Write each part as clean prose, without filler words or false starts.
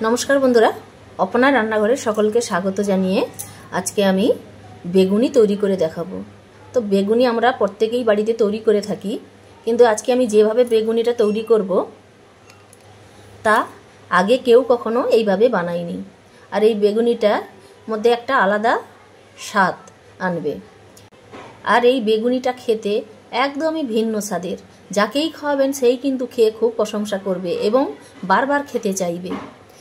नमस्कार बंधुरा अपना रान्नाघरे सकलके स्वागत जानिए आज के आमी बेगुनी तैरी करे देखाबो। तो बेगुनी आमरा प्रत्येकेई बाड़ीते तैरी करे थाकी, किन्तु आज के आमी जेभावे बेगुनिटा तैरी करब ता आगे केउ कखनो एइभावे बानाइनि। आर एइ बेगुनिटार मध्य एकटा आलादा स्वाद आनबे। आर एइ बेगुनिटा खेते एकदमई भिन्न स्वादेर। जाकेई खाওয়াবেন সেই কিন্তু খেয়ে খুব প্রশংসা করবে এবং বারবার খেতে চাইবে।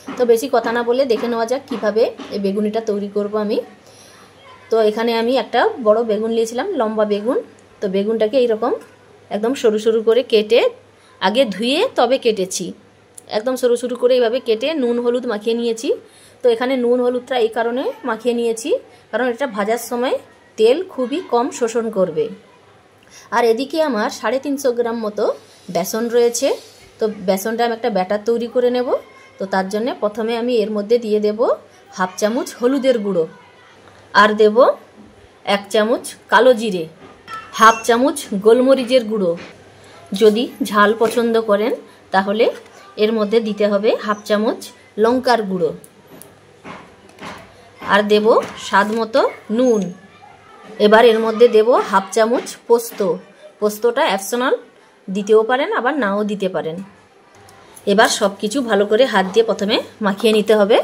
तो बेशी कथा ना बोले देखे नेওয়া যাক কিভাবে এই বেগুনিটা তৈরি করব আমি। তো এখানে আমি একটা বড় বেগুন নিয়েছিলাম, লম্বা বেগুন। তো বেগুনটাকে এই রকম একদম সরু সরু করে কেটে আগে ধুয়ে তবে কেটেছি। একদম সরু সরু করে এইভাবে কেটে নুন হলুদ মাখিয়ে নিয়েছি। তো এখানে নুন হলুদটা এই কারণে মাখিয়ে নিয়েছি কারণ এটা ভাজার সময় তেল খুবই কম শোষণ করবে। আর এদিকে আমার 350 গ্রাম মতো বেসন রয়েছে। তো বেসনটা আমি একটা ব্যাটার তৈরি করে নেব। तो तार जन्य प्रथमे आमी एर मध्य दिए देव हाफ चामच हलुदेर गुड़ो और देव 1 चामच कालो जिरे, हाफ चामच गोलमरिचेर गुड़ो। यदि झाल पसंद करें ताहले एर मध्य दीते हबे हाफ चामच लंकार गुड़ो और देव स्वाद मतो नून। एबार एर मध्य देव हाफ चामच पोस्त। पोस्तटा ऑप्शनल दितेও পারেন আবার নাও দিতে পারেন। এবার সবকিছু ভালো করে হাত দিয়ে প্রথমে মাখিয়ে নিতে হবে।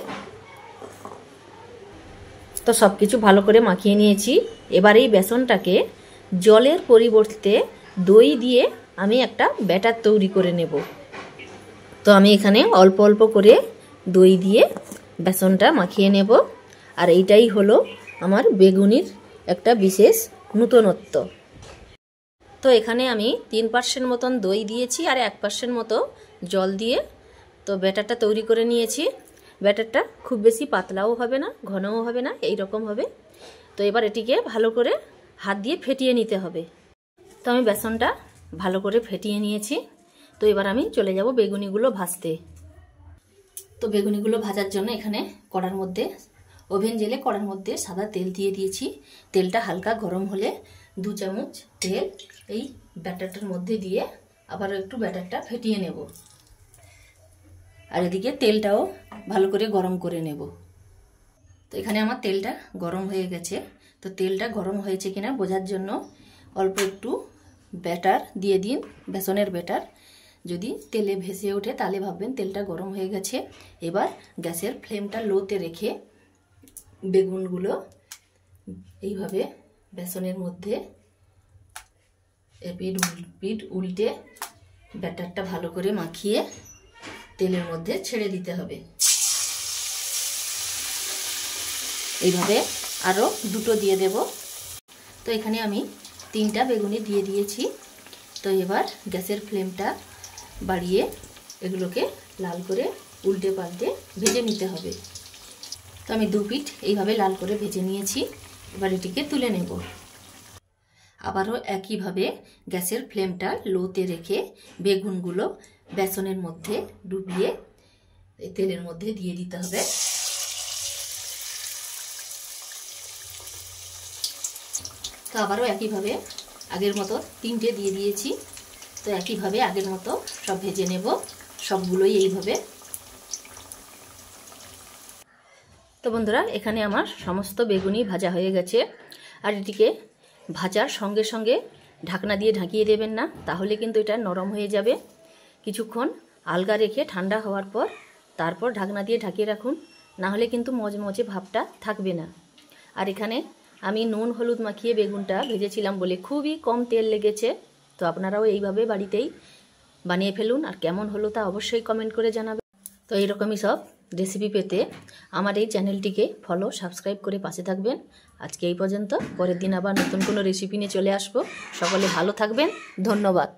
তো সবকিছু ভালো করে মাখিয়ে নিয়েছি। এবার এই বেসনটাকে জলের পরিবর্তে দই দিয়ে আমি একটা ব্যাটার তৈরি করে নেব। তো আমি এখানে অল্প অল্প করে দই দিয়ে বেসনটা মাখিয়ে নেব। আর এইটাই হলো আমার বেগুনির একটা বিশেষ নতুনত্ব। তো এখানে আমি 3% মতন দই দিয়েছি আর 1% মতো জল দিয়ে তো ব্যাটারটা তৈরি করে নিয়েছি। ব্যাটারটা খুব বেশি পাতলাও হবে না ঘনও হবে না, এই রকম হবে। তো এবার এটিকে ভালো করে হাত দিয়ে ফেটিয়ে নিতে হবে। তো আমি বেসনটা ভালো করে ফেটিয়ে নিয়েছি। তো এবার আমি চলে যাব বেগুনিগুলো ভাজতে। তো বেগুনিগুলো ভাজার জন্য এখানে কড়ার মধ্যে ওভেন জেলে কড়ার মধ্যে সাদা তেল দিয়ে দিয়েছি। তেলটা হালকা গরম হলে 2 চামচ তেল এই ব্যাটারটার মধ্যে দিয়ে আবার একটু ব্যাটারটা ফেটিয়ে নেব। আর এদিকে তেলটাও ভালো করে গরম করে নেব। তো এখানে আমার তেলটা গরম হয়ে গেছে। তো তেলটা গরম হয়েছে কিনা বোঝার জন্য অল্প একটু ব্যাটার দিয়ে দিন, বেসনের ব্যাটার। যদি তেলে ভেসে ওঠে তাহলে ভাববেন তেলটা গরম হয়ে গেছে। এবার গ্যাসের ফ্লেমটা লোতে রেখে বেগুনগুলো এইভাবে বেসনের মধ্যে এপিট উল্টে ব্যাটারটা ভালো করে মাখিয়ে তেলের মধ্যে ছেড়ে দিতে হবে। এইভাবে আরো দুটো দিয়ে দেব। তো এখানে আমি 3টা বেগুনি দিয়ে দিয়েছি। তো এবার গ্যাসের ফ্লেমটা বাড়িয়ে এগুলোকে লাল করে উল্টে পাল্টে ভেজে নিতে হবে। তো আমি 2 পিঠ এইভাবে লাল করে ভেজে নিয়েছি। এবার এটিকে তুলে নেব। আবারও একইভাবে গ্যাসের ফ্লেমটা লোতে রেখে বেগুনগুলো বেসনের মধ্যে ডুবিয়ে তেলের মধ্যে দিয়ে দিতে হবে। তো আবারও একইভাবে আগের মতো 3টে দিয়ে দিয়েছি। তো একইভাবে আগের মতো সব ভেজে নেব, সবগুলোই এইভাবে। তো বন্ধুরা এখানে আমার সমস্ত বেগুনি ভাজা হয়ে গেছে। আর এটিকে ভাজার সঙ্গে সঙ্গে ঢাকনা দিয়ে ঢাকিয়ে দেবেন না, তাহলে কিন্তু এটা নরম হয়ে যাবে। কিছুক্ষণ আলগা রেখে ঠান্ডা হওয়ার পর তারপর ঢাকনা দিয়ে ঢাকিয়ে রাখুন, না হলে কিন্তু মজমজে ভাবটা থাকবে না। আর এখানে আমি নুন হলুদ মাখিয়ে বেগুনটা ভেজেছিলাম বলে খুবই কম তেল লেগেছে। তো আপনারাও এইভাবে বাড়িতেই বানিয়ে ফেলুন আর কেমন হলো তা অবশ্যই কমেন্ট করে জানাবেন। তো এইরকমই সব রেসিপি পেতে আমার এই চ্যানেলটিকে ফলো সাবস্ক্রাইব করে পাশে থাকবেন। আজকে এই পর্যন্ত, পরের দিন আবার নতুন কোনো রেসিপি নিয়ে চলে আসবো। সকলে ভালো থাকবেন, ধন্যবাদ।